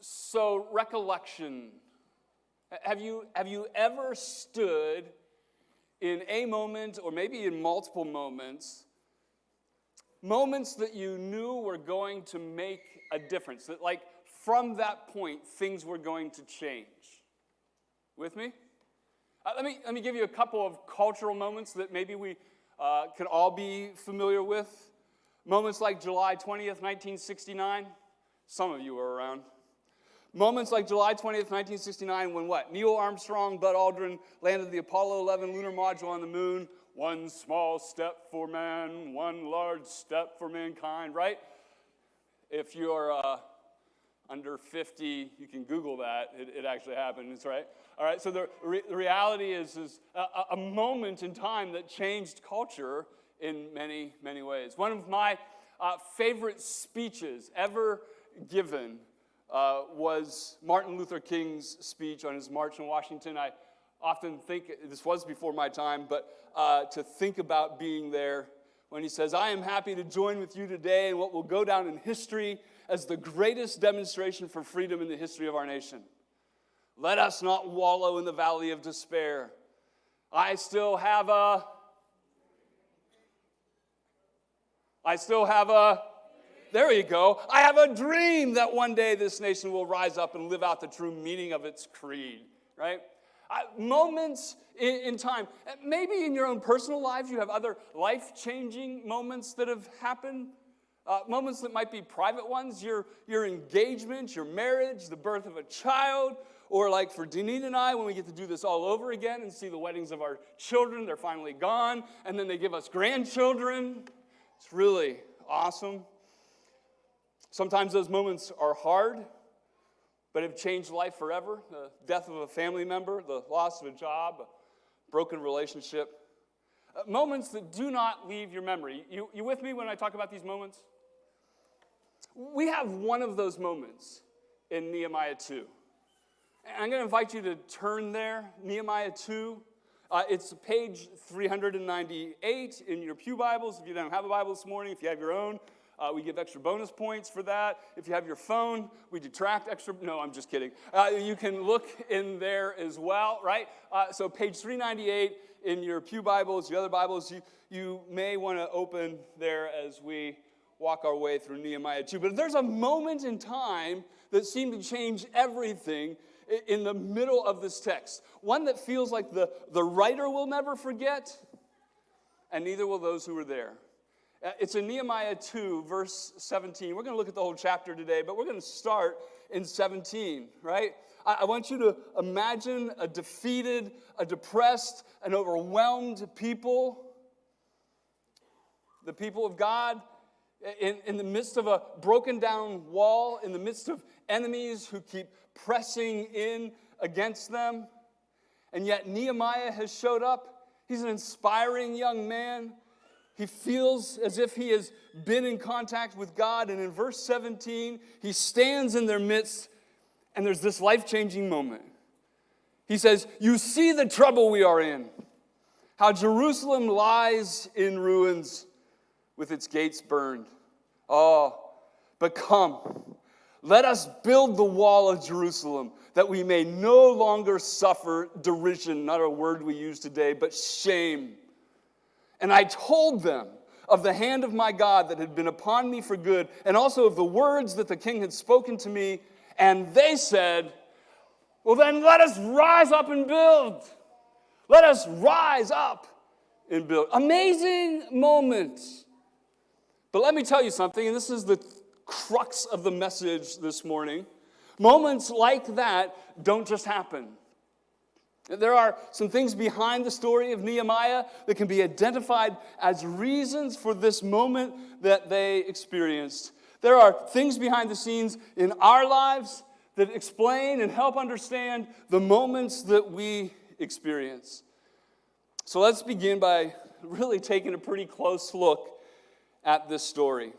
So, recollection. Have you ever stood in a moment, or maybe in multiple moments that you knew were going to make a difference? That, like, from that point, things were going to change. With me? Let me give you a couple of cultural moments that maybe we could all be familiar with. Moments like July 20th, 1969. Some of you were around. Moments like July 20th, 1969, when what? Neil Armstrong, Buzz Aldrin landed the Apollo 11 lunar module on the moon. One small step for man, one large step for mankind, right? If you're under 50, you can Google that. It actually happened, that's right. All right, so the reality is a moment in time that changed culture in many, many ways. One of my favorite speeches ever given was Martin Luther King's speech on his March in Washington. I often think, this was before my time, but to think about being there when he says, "I am happy to join with you today in what will go down in history as the greatest demonstration for freedom in the history of our nation. Let us not wallow in the valley of despair. I still have a There you go. I have a dream that one day this nation will rise up and live out the true meaning of its creed," right? Moments in time. Maybe in your own personal lives you have other life-changing moments that have happened. Moments that might be private ones, your engagement, your marriage, the birth of a child, or like for Deneen and I, when we get to do this all over again and see the weddings of our children, they're finally gone, and then they give us grandchildren. It's really awesome. Sometimes those moments are hard, but have changed life forever. The death of a family member, the loss of a job, a broken relationship. Moments that do not leave your memory. You with me when I talk about these moments? We have one of those moments in Nehemiah 2. I'm going to invite you to turn there, Nehemiah 2. It's page 398 in your pew Bibles. If you don't have a Bible this morning, if you have your own, we give extra bonus points for that. If you have your phone, we detract extra. No, I'm just kidding. You can look in there as well, right? So page 398 in your pew Bibles, the other Bibles, you may want to open there as we walk our way through Nehemiah 2. But there's a moment in time that seemed to change everything in the middle of this text. One that feels like the writer will never forget, and neither will those who were there. It's in Nehemiah 2, verse 17. We're going to look at the whole chapter today, but we're going to start in 17, right? I want you to imagine a defeated, a depressed, an overwhelmed people. The people of God in the midst of a broken down wall, in the midst of enemies who keep pressing in against them. And yet Nehemiah has showed up. He's an inspiring young man. He feels as if he has been in contact with God. And in verse 17, he stands in their midst, and there's this life-changing moment. He says, "You see the trouble we are in, how Jerusalem lies in ruins with its gates burned. Oh, but come, let us build the wall of Jerusalem, that we may no longer suffer derision," not a word we use today, but shame. "And I told them of the hand of my God that had been upon me for good, and also of the words that the king had spoken to me. And they said, well then let us rise up and build. Let us rise up and build." Amazing moment. But let me tell you something, and this is the crux of the message this morning. Moments like that don't just happen. There are some things behind the story of Nehemiah that can be identified as reasons for this moment that they experienced. There are things behind the scenes in our lives that explain and help understand the moments that we experience. So let's begin by really taking a pretty close look at this story.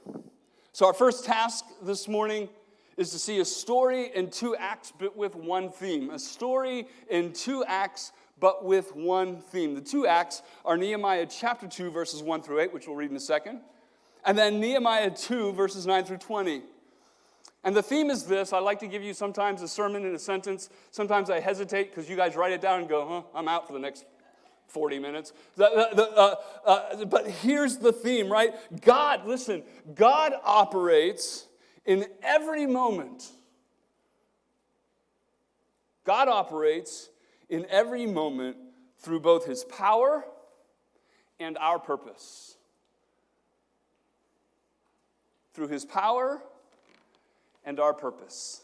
So our first task this morning is to see a story in two acts, but with one theme. A story in two acts, but with one theme. The two acts are Nehemiah chapter 2, verses 1 through 8, which we'll read in a second, and then Nehemiah 2, verses 9 through 20. And the theme is this. I like to give you sometimes a sermon in a sentence. Sometimes I hesitate because you guys write it down and go, I'm out for the next 40 minutes. But here's the theme, right? God, listen, God operates in every moment. God operates in every moment through both his power and our purpose. Through his power and our purpose.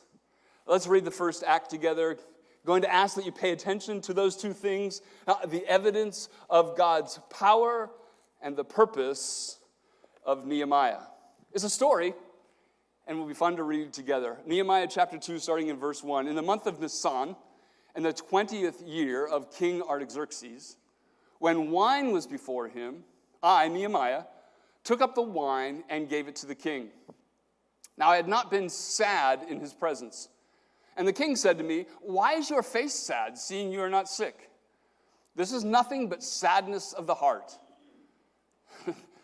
Let's read the first act together. I'm going to ask that you pay attention to those two things, the evidence of God's power and the purpose of Nehemiah. It's a story, and it will be fun to read together. Nehemiah chapter 2, starting in verse 1. In the month of Nisan, in the 20th year of King Artaxerxes, when wine was before him, I, Nehemiah, took up the wine and gave it to the king. Now I had not been sad in his presence. And the king said to me, "Why is your face sad, seeing you are not sick? This is nothing but sadness of the heart."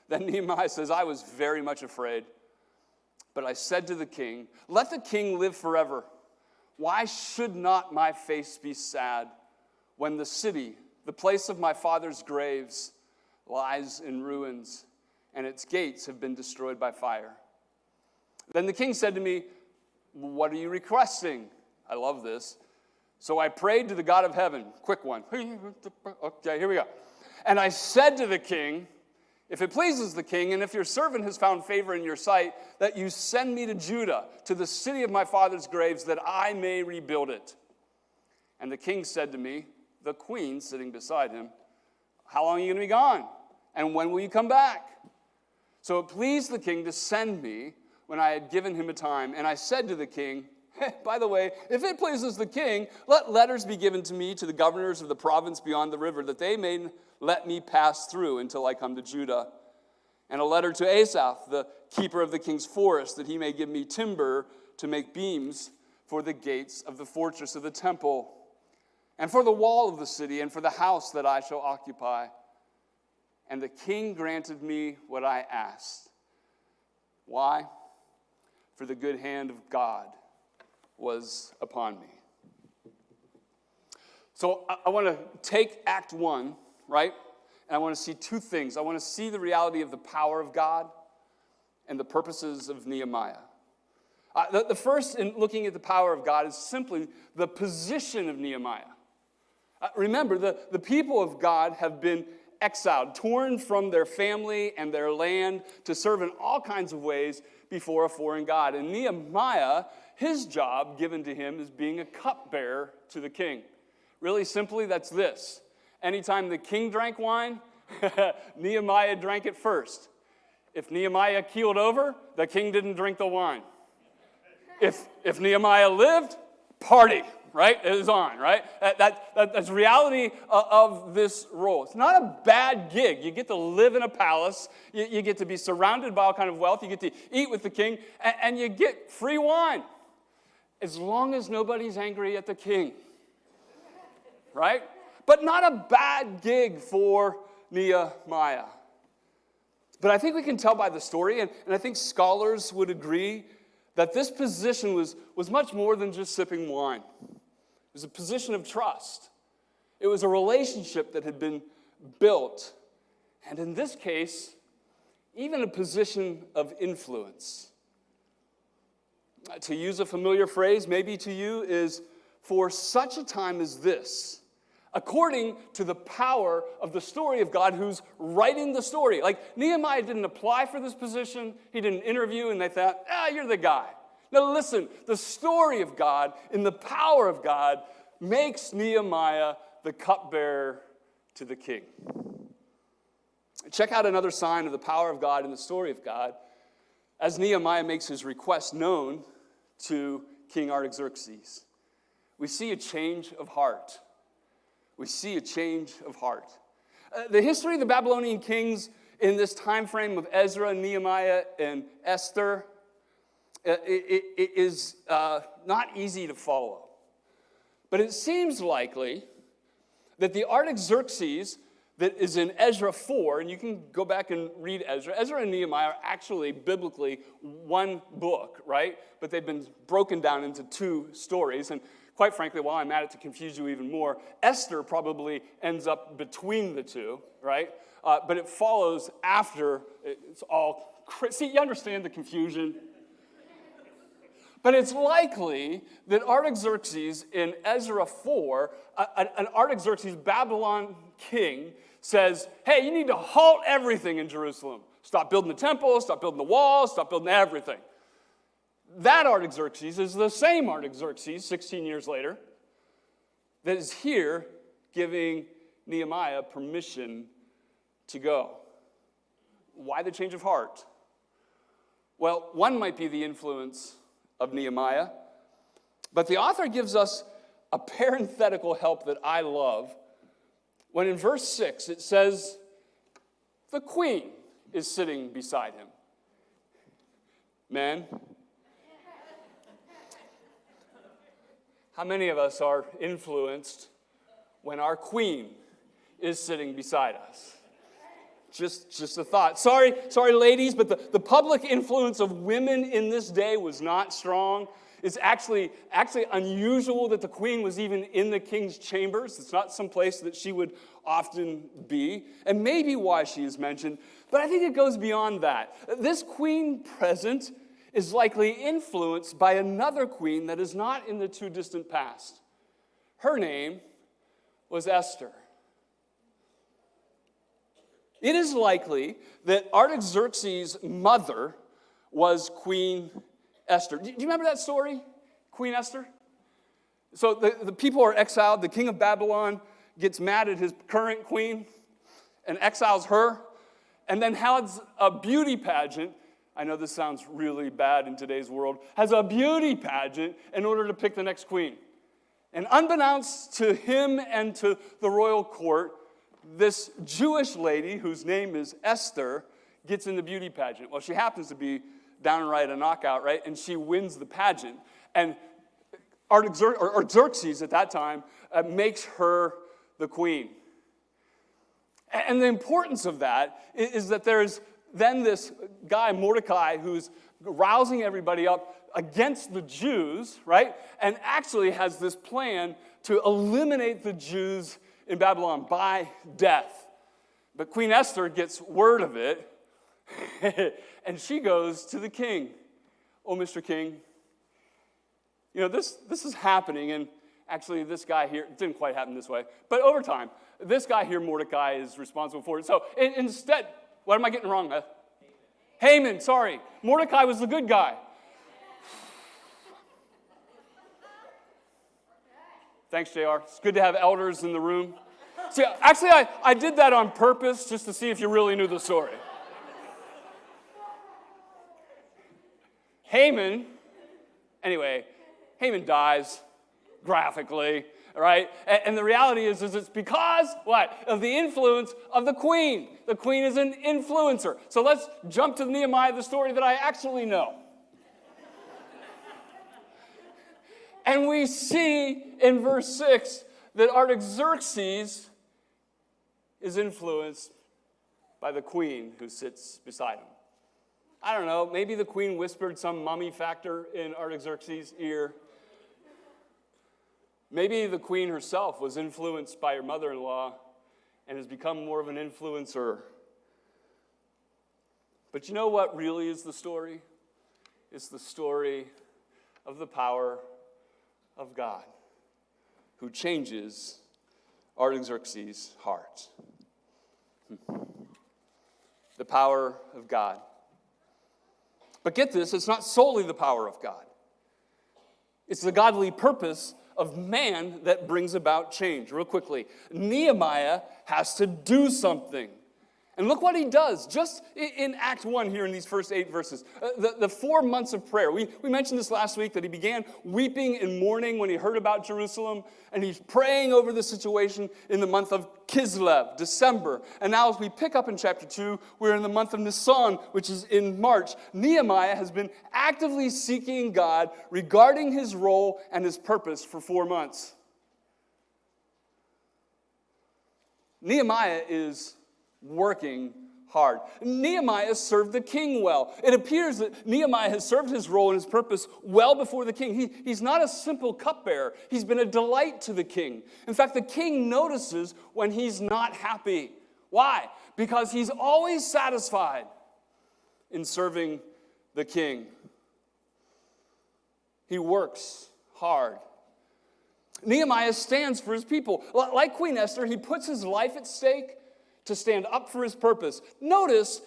Then Nehemiah says, "I was very much afraid. But I said to the king, 'Let the king live forever. Why should not my face be sad when the city, the place of my father's graves, lies in ruins, and its gates have been destroyed by fire?' Then the king said to me, 'What are you requesting?' I love this. So I prayed to the God of heaven. Quick one. Okay, here we go. And I said to the king, 'If it pleases the king, and if your servant has found favor in your sight, that you send me to Judah, to the city of my father's graves, that I may rebuild it.' And the king said to me," the queen sitting beside him, "How long are you going to be gone? And when will you come back?" So it pleased the king to send me when I had given him a time. And I said to the king, "By the way, if it pleases the king, let letters be given to me to the governors of the province beyond the river, that they may let me pass through until I come to Judah. And a letter to Asaph, the keeper of the king's forest, that he may give me timber to make beams for the gates of the fortress of the temple, and for the wall of the city, and for the house that I shall occupy." And the king granted me what I asked. Why? For the good hand of God was upon me. So I want to take Act 1, right? And I want to see two things. I want to see the reality of the power of God and the purposes of Nehemiah. The first in looking at the power of God is simply the position of Nehemiah. Remember, the people of God have been exiled, torn from their family and their land to serve in all kinds of ways before a foreign God. And Nehemiah, his job given to him is being a cupbearer to the king. Really simply, that's this. Anytime the king drank wine, Nehemiah drank it first. If Nehemiah keeled over, the king didn't drink the wine. If Nehemiah lived, party, right? It was on, right? That's reality of this role. It's not a bad gig. You get to live in a palace. You get to be surrounded by all kind of wealth. You get to eat with the king, and you get free wine. As long as nobody's angry at the king, right? But not a bad gig for Nehemiah. But I think we can tell by the story, and I think scholars would agree, that this position was much more than just sipping wine. It was a position of trust. It was a relationship that had been built. And in this case, even a position of influence. To use a familiar phrase, maybe to you, is "for such a time as this," according to the power of the story of God who's writing the story. Like, Nehemiah didn't apply for this position. He didn't interview, and they thought, you're the guy. Now listen, the story of God and the power of God makes Nehemiah the cupbearer to the king. Check out another sign of the power of God and the story of God as Nehemiah makes his request known to King Artaxerxes. We see a change of heart. We see a change of heart. The history of the Babylonian kings in this time frame of Ezra, Nehemiah, and Esther it is not easy to follow. But it seems likely that the Artaxerxes that is in Ezra 4, and you can go back and read Ezra. Ezra and Nehemiah are actually biblically one book, right? But they've been broken down into two stories. And quite frankly, while I'm at it to confuse you even more, Esther probably ends up between the two, right? But it follows after it's all. See, you understand the confusion? But it's likely that Artaxerxes in Ezra 4, an Artaxerxes Babylon king, says, hey, you need to halt everything in Jerusalem. Stop building the temple, stop building the walls, stop building everything. That Artaxerxes is the same Artaxerxes 16 years later that is here giving Nehemiah permission to go. Why the change of heart? Well, one might be the influence of Nehemiah, but the author gives us a parenthetical help that I love when in verse 6 it says, the queen is sitting beside him. Men, how many of us are influenced when our queen is sitting beside us? Just a thought. Sorry, ladies, but the public influence of women in this day was not strong. It's actually unusual that the queen was even in the king's chambers. It's not some place that she would often be, and maybe why she is mentioned, but I think it goes beyond that. This queen present is likely influenced by another queen that is not in the too distant past. Her name was Esther. It is likely that Artaxerxes' mother was Queen Esther. Do you remember that story, Queen Esther? So the people are exiled. The king of Babylon gets mad at his current queen and exiles her, and then has a beauty pageant. I know this sounds really bad in today's world. Has a beauty pageant in order to pick the next queen. And unbeknownst to him and to the royal court, this Jewish lady, whose name is Esther, gets in the beauty pageant. Well, she happens to be downright a knockout, right? And she wins the pageant. And Artaxerxes at that time makes her the queen. And the importance of that is that there's then this guy, Mordecai, who's rousing everybody up against the Jews, right? And actually has this plan to eliminate the Jews in Babylon by death. But Queen Esther gets word of it, and she goes to the king. Oh, Mr. King, you know, this is happening, and actually this guy here, it didn't quite happen this way, but over time, this guy here, Mordecai, is responsible for it. So instead, what am I getting wrong? Haman, sorry. Mordecai was the good guy. Thanks, JR. It's good to have elders in the room. See, actually, I did that on purpose just to see if you really knew the story. Haman dies graphically, right? And the reality is it's because, what? Of the influence of the queen. The queen is an influencer. So let's jump to Nehemiah, the story that I actually know. And we see in verse 6 that Artaxerxes is influenced by the queen who sits beside him. I don't know, maybe the queen whispered some mummy factor in Artaxerxes' ear. Maybe the queen herself was influenced by her mother-in-law and has become more of an influencer. But you know what really is the story? It's the story of the power of God, who changes Artaxerxes' heart. The power of God. But get this, it's not solely the power of God. It's the godly purpose of man that brings about change. Real quickly, Nehemiah has to do something. And look what he does, just in Act 1 here in these first 8 verses. The 4 months of prayer. We mentioned this last week that he began weeping and mourning when he heard about Jerusalem. And he's praying over the situation in the month of Kislev, December. And now as we pick up in chapter 2, we're in the month of Nisan, which is in March. Nehemiah has been actively seeking God regarding his role and his purpose for 4 months. Nehemiah is working hard. Nehemiah served the king well. It appears that Nehemiah has served his role and his purpose well before the king. He's not a simple cupbearer. He's been a delight to the king. In fact, the king notices when he's not happy. Why? Because he's always satisfied in serving the king. He works hard. Nehemiah stands for his people. Like Queen Esther, he puts his life at stake to stand up for his purpose. Notice,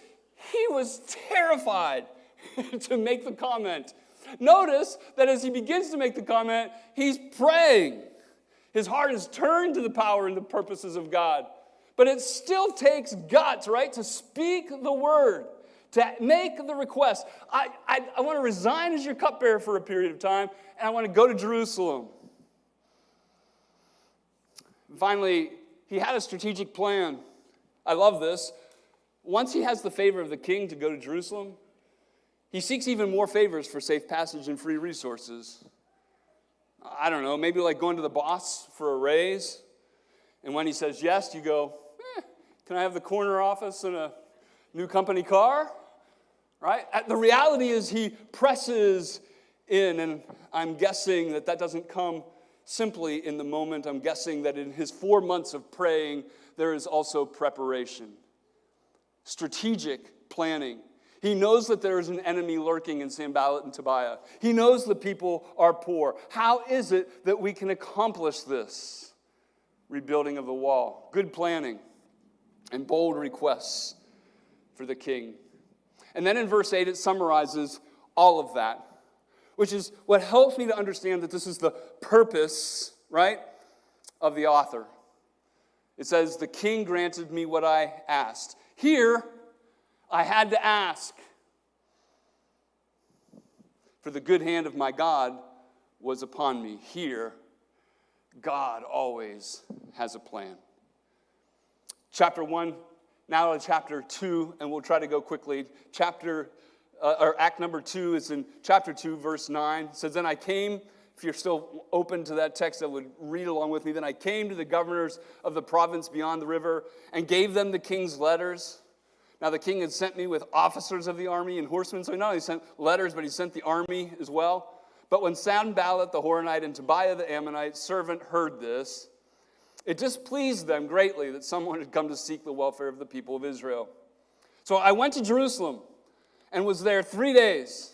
he was terrified to make the comment. Notice that as he begins to make the comment, he's praying. His heart is turned to the power and the purposes of God. But it still takes guts, right, to speak the word, to make the request. I want to resign as your cupbearer for a period of time, and I want to go to Jerusalem. Finally, he had a strategic plan. I love this. Once he has the favor of the king to go to Jerusalem, he seeks even more favors for safe passage and free resources. I don't know, maybe like going to the boss for a raise. And when he says yes, you go, can I have the corner office and a new company car? Right? The reality is he presses in, and I'm guessing that doesn't come simply in the moment. I'm guessing that in his 4 months of praying, there is also preparation, strategic planning. He knows that there is an enemy lurking in Sanballat and Tobiah. He knows the people are poor. How is it that we can accomplish this rebuilding of the wall? Good planning and bold requests for the king. And then in verse 8, it summarizes all of that, which is what helps me to understand that this is the purpose, right, of the author. It says, the king granted me what I asked. Here, I had to ask. For the good hand of my God was upon me. Here, God always has a plan. Chapter 1, now to chapter 2, and we'll try to go quickly. Act number 2 is in chapter 2, verse 9. It says, then I came. If you're still open to that text, that would read along with me. Then I came to the governors of the province beyond the river and gave them the king's letters. Now the king had sent me with officers of the army and horsemen. So he not only sent letters, but he sent the army as well. But when Sanballat the Horonite and Tobiah the Ammonite servant heard this, it displeased them greatly that someone had come to seek the welfare of the people of Israel. So I went to Jerusalem and was there 3 days.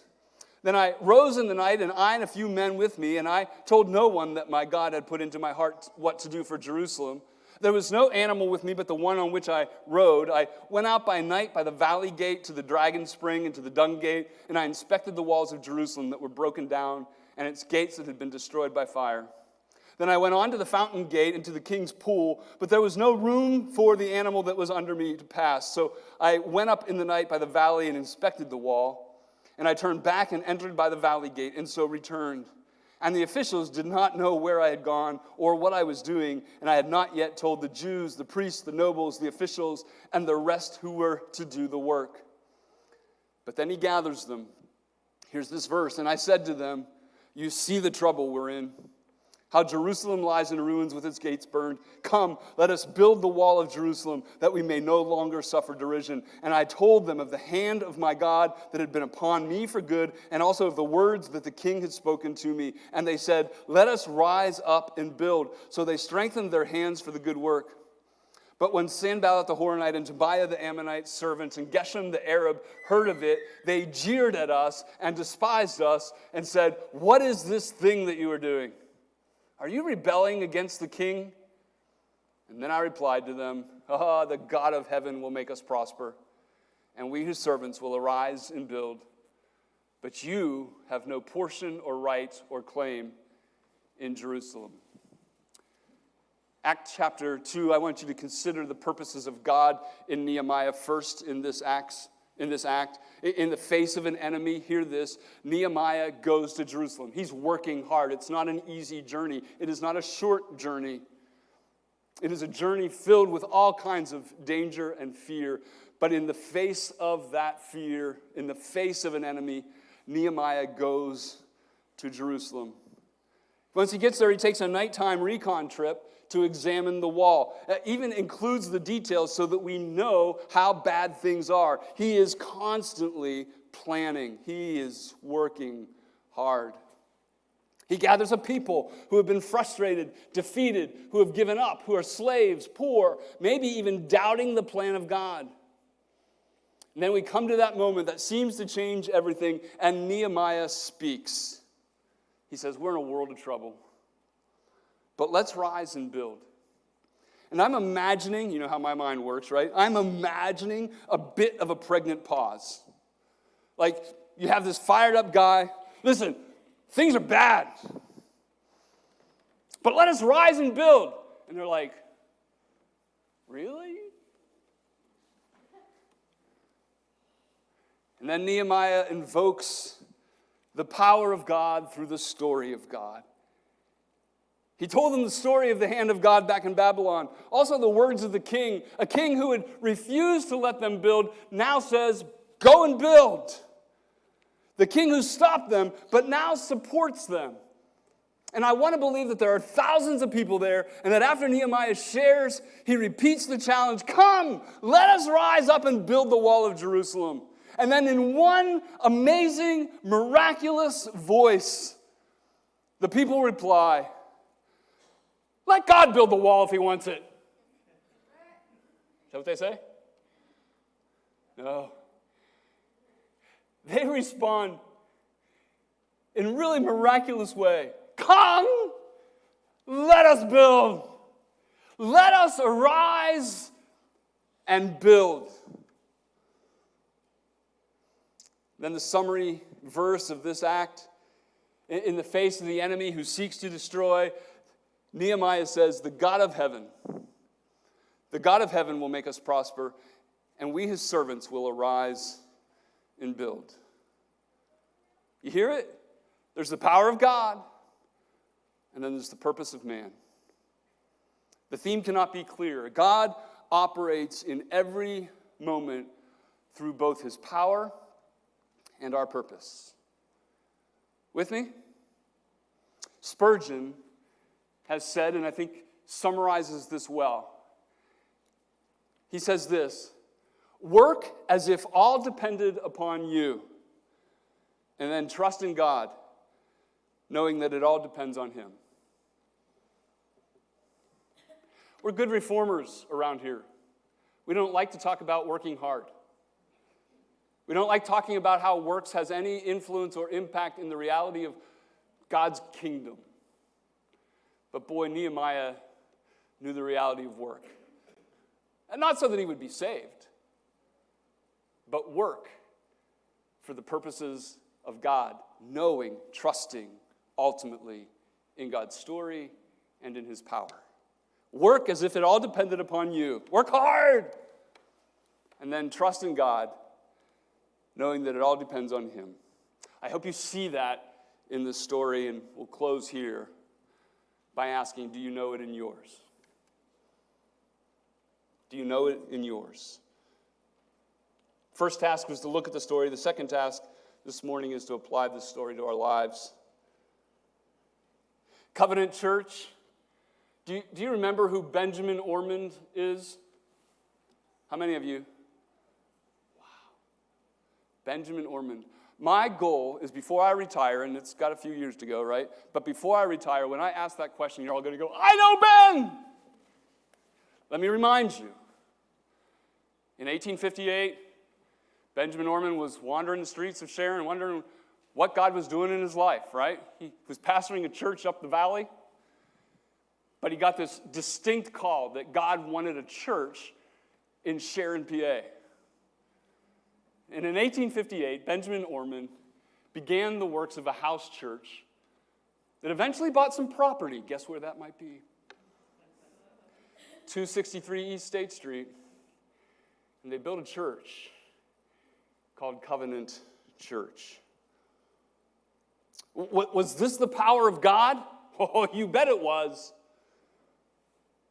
Then I rose in the night, and I and a few men with me, and I told no one that my God had put into my heart what to do for Jerusalem. There was no animal with me but the one on which I rode. I went out by night by the valley gate to the dragon spring and to the dung gate, and I inspected the walls of Jerusalem that were broken down and its gates that had been destroyed by fire. Then I went on to the fountain gate and to the king's pool, but there was no room for the animal that was under me to pass. So I went up in the night by the valley and inspected the wall. And I turned back and entered by the valley gate, and so returned. And the officials did not know where I had gone or what I was doing, and I had not yet told the Jews, the priests, the nobles, the officials, and the rest who were to do the work. But then he gathers them. Here's this verse. And I said to them, you see the trouble we're in, how Jerusalem lies in ruins with its gates burned. Come, let us build the wall of Jerusalem, that we may no longer suffer derision. And I told them of the hand of my God that had been upon me for good, and also of the words that the king had spoken to me. And they said, let us rise up and build. So they strengthened their hands for the good work. But when Sanballat the Horonite and Tobiah the Ammonite servants and Geshem the Arab heard of it, they jeered at us and despised us and said, what is this thing that you are doing? Are you rebelling against the king? And then I replied to them, the God of heaven will make us prosper, and we his servants will arise and build. But you have no portion or right or claim in Jerusalem. Act chapter 2, I want you to consider the purposes of God in Nehemiah first in this act. In the face of an enemy, hear this, Nehemiah goes to Jerusalem. He's working hard. It's not an easy journey. It is not a short journey. It is a journey filled with all kinds of danger and fear. But in the face of that fear, in the face of an enemy, Nehemiah goes to Jerusalem. Once he gets there, he takes a nighttime recon trip to examine the wall. Even includes the details so that we know how bad things are. He is constantly planning. He is working hard. He gathers a people who have been frustrated, defeated, who have given up, who are slaves, poor, maybe even doubting the plan of God. And then we come to that moment that seems to change everything, and Nehemiah speaks. He says, we're in a world of trouble, but let's rise and build. And I'm imagining, you know how my mind works, right? I'm imagining a bit of a pregnant pause. Like, you have this fired up guy. Listen, things are bad, but let us rise and build. And they're like, really? And then Nehemiah invokes the power of God through the story of God. He told them the story of the hand of God back in Babylon. Also the words of the king. A king who had refused to let them build now says, go and build. The king who stopped them, but now supports them. And I want to believe that there are thousands of people there, and that after Nehemiah shares, he repeats the challenge, come, let us rise up and build the wall of Jerusalem. And then in one amazing, miraculous voice, the people reply, let God build the wall if he wants it. Is that what they say? No. They respond in a really miraculous way. Come, let us build. Let us arise and build. Then the summary verse of this act, in the face of the enemy who seeks to destroy, Nehemiah says, the God of heaven will make us prosper, and we his servants will arise and build. You hear it? There's the power of God, and then there's the purpose of man. The theme cannot be clearer. God operates in every moment through both his power and our purpose. With me? Spurgeon has said, and I think summarizes this well. He says this, work as if all depended upon you, and then trust in God, knowing that it all depends on him. We're good reformers around here. We don't like to talk about working hard. We don't like talking about how works has any influence or impact in the reality of God's kingdom. But boy, Nehemiah knew the reality of work. And not so that he would be saved, but work for the purposes of God, knowing, trusting, ultimately, in God's story and in his power. Work as if it all depended upon you. Work hard! And then trust in God, knowing that it all depends on him. I hope you see that in this story, and we'll close here by asking, do you know it in yours? Do you know it in yours? First task was to look at the story. The second task this morning is to apply this story to our lives. Covenant Church, do you remember who Benjamin Ormond is? How many of you? Wow. Benjamin Ormond. My goal is before I retire, and it's got a few years to go, right? But before I retire, when I ask that question, you're all going to go, I know Ben! Let me remind you. In 1858, Benjamin Ormond was wandering the streets of Sharon, wondering what God was doing in his life, right? He was pastoring a church up the valley, but he got this distinct call that God wanted a church in Sharon, PA. And in 1858, Benjamin Ormond began the works of a house church that eventually bought some property. Guess where that might be? 263 East State Street. And they built a church called Covenant Church. Was this the power of God? Oh, you bet it was.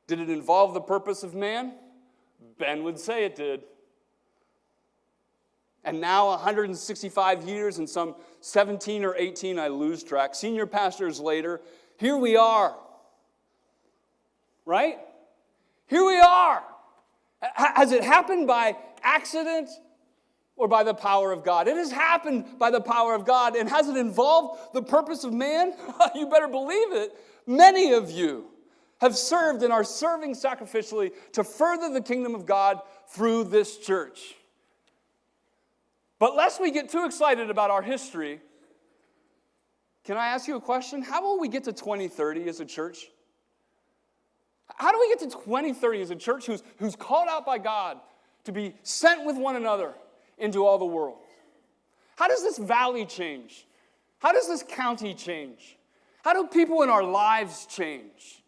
Did it involve the purpose of man? Ben would say it did. And now 165 years and some 17 or 18, I lose track, senior pastors later, here we are. right? Here we are. Has it happened by accident or by the power of God? It has happened by the power of God. And has it involved the purpose of man? You better believe it. Many of you have served and are serving sacrificially to further the kingdom of God through this church. But lest we get too excited about our history, can I ask you a question? How will we get to 2030 as a church? How do we get to 2030 as a church who's called out by God to be sent with one another into all the world? How does this valley change? How does this county change? How do people in our lives change?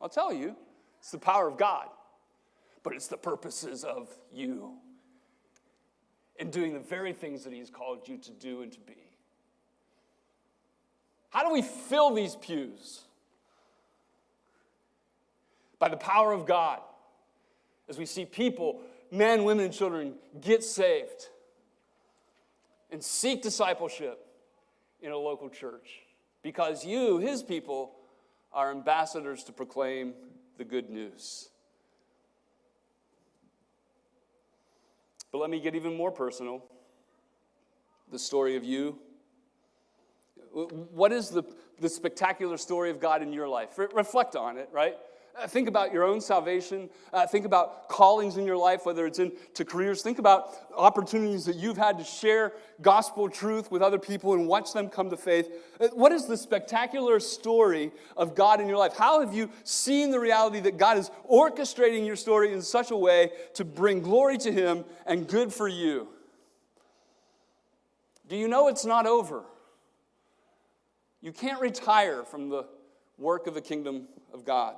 I'll tell you, it's the power of God, but it's the purposes of you in doing the very things that He's called you to do and to be. How do we fill these pews? By the power of God, as we see people, men, women, and children, get saved and seek discipleship in a local church. Because you, His people, are ambassadors to proclaim the good news. But let me get even more personal. The story of you. What is the spectacular story of God in your life? Reflect on it, right? Think about your own salvation. Think about callings in your life, whether it's into careers. Think about opportunities that you've had to share gospel truth with other people and watch them come to faith. What is the spectacular story of God in your life? How have you seen the reality that God is orchestrating your story in such a way to bring glory to Him and good for you? Do you know it's not over? You can't retire from the work of the kingdom of God.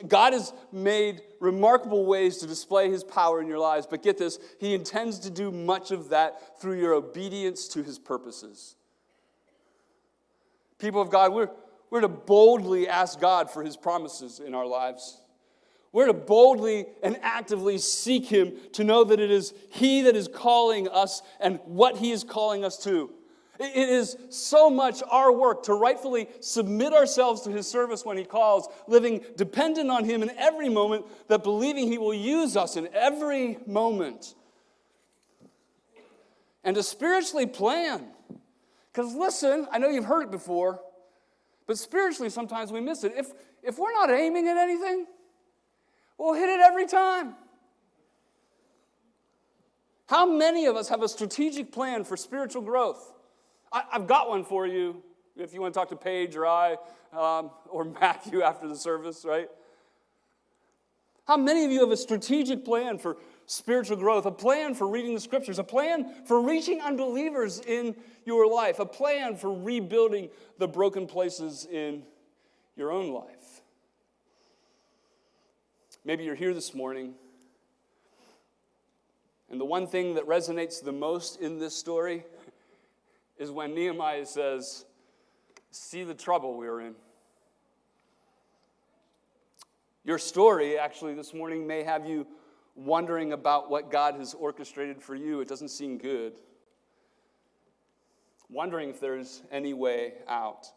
God has made remarkable ways to display His power in your lives, but get this, He intends to do much of that through your obedience to His purposes. People of God, we're to boldly ask God for His promises in our lives. We're to boldly and actively seek Him to know that it is He that is calling us and what He is calling us to. It is so much our work to rightfully submit ourselves to His service when He calls, living dependent on Him in every moment, that believing He will use us in every moment. And to spiritually plan. Because listen, I know you've heard it before, but spiritually sometimes we miss it. If we're not aiming at anything, we'll hit it every time. How many of us have a strategic plan for spiritual growth? I've got one for you if you want to talk to Paige or I or Matthew after the service, right? How many of you have a strategic plan for spiritual growth, a plan for reading the Scriptures, a plan for reaching unbelievers in your life, a plan for rebuilding the broken places in your own life? Maybe you're here this morning, and the one thing that resonates the most in this story is when Nehemiah says, see the trouble we're in. Your story, actually, this morning may have you wondering about what God has orchestrated for you. It doesn't seem good. Wondering if there's any way out.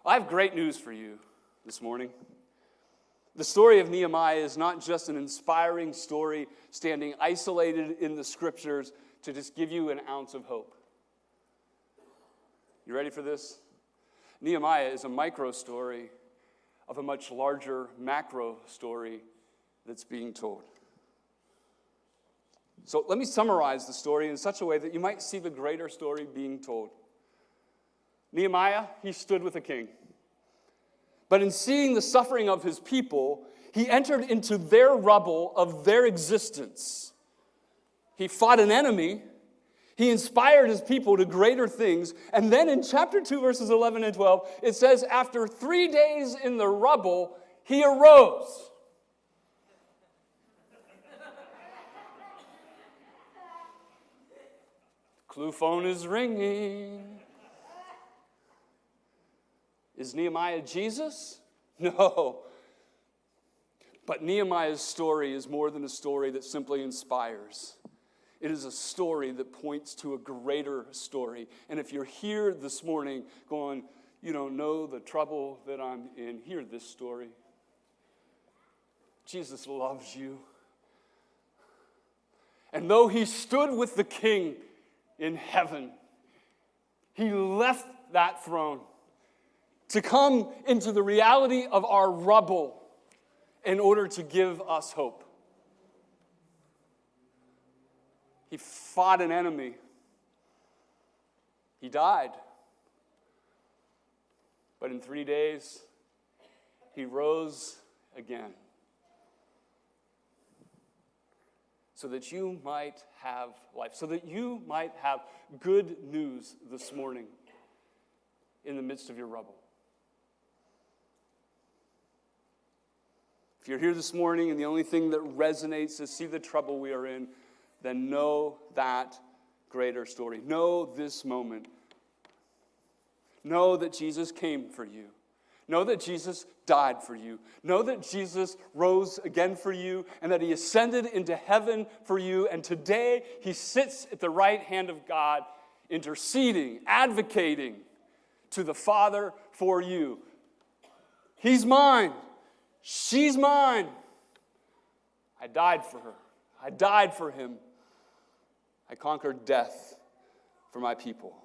I have great news for you this morning. The story of Nehemiah is not just an inspiring story standing isolated in the Scriptures to just give you an ounce of hope. You ready for this? Nehemiah is a micro story of a much larger macro story that's being told. So let me summarize the story in such a way that you might see the greater story being told. Nehemiah, he stood with a king. But in seeing the suffering of his people, he entered into their rubble of their existence. He fought an enemy. He inspired his people to greater things. And then in chapter 2, verses 11 and 12, it says, after 3 days in the rubble, he arose. Clue phone is ringing. Is Nehemiah Jesus? No. But Nehemiah's story is more than a story that simply inspires. It is a story that points to a greater story. And if you're here this morning going, You don't know the trouble that I'm in. Hear this story. Jesus loves you. And though he stood with the king in heaven, he left that throne to come into the reality of our rubble in order to give us hope. He fought an enemy. He died. But in 3 days, he rose again. So that you might have life. So that you might have good news this morning in the midst of your rubble. If you're here this morning and the only thing that resonates is see the trouble we are in, then know that greater story. Know this moment. Know that Jesus came for you. Know that Jesus died for you. Know that Jesus rose again for you and that he ascended into heaven for you. And today he sits at the right hand of God, interceding, advocating to the Father for you. He's mine. She's mine. I died for her. I died for him. I conquered death for my people.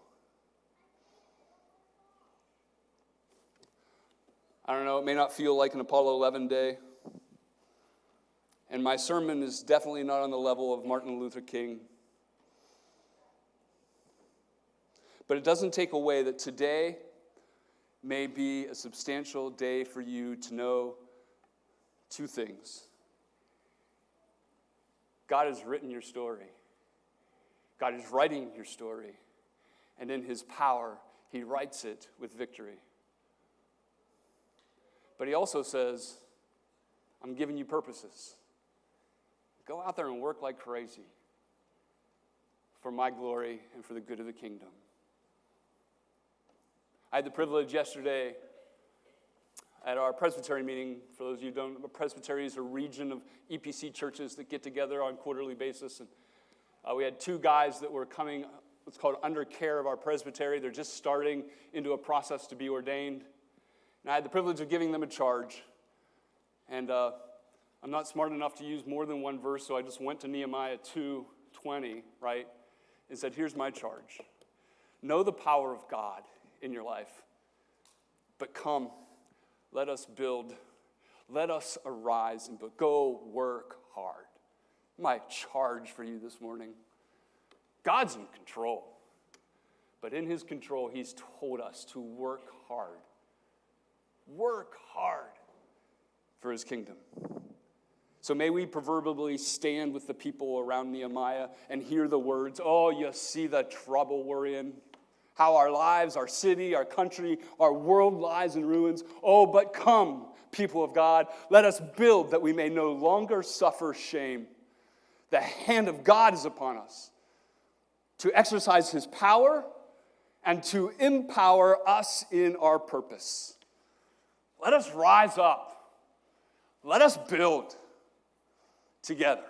I don't know, it may not feel like an Apollo 11 day. And my sermon is definitely not on the level of Martin Luther King. But it doesn't take away that today may be a substantial day for you to know two things. God has written your story. God is writing your story. And in his power, he writes it with victory. But he also says, I'm giving you purposes. Go out there and work like crazy for my glory and for the good of the kingdom. I had the privilege yesterday at our Presbytery meeting. For those of you who don't know, Presbytery is a region of EPC churches that get together on a quarterly basis. And we had two guys that were coming, what's called under care of our presbytery. They're just starting into a process to be ordained. And I had the privilege of giving them a charge. And I'm not smart enough to use more than one verse, so I just went to Nehemiah 2:20, right? And said, here's my charge. Know the power of God in your life. But come, let us build. Let us arise and go work hard. My charge for you this morning. God's in control. But in his control, he's told us to work hard. Work hard for his kingdom. So may we proverbially stand with the people around Nehemiah and hear the words, oh, you see the trouble we're in. How our lives, our city, our country, our world lies in ruins. Oh, but come, people of God, let us build that we may no longer suffer shame. The hand of God is upon us to exercise his power and to empower us in our purpose. Let us rise up. Let us build together.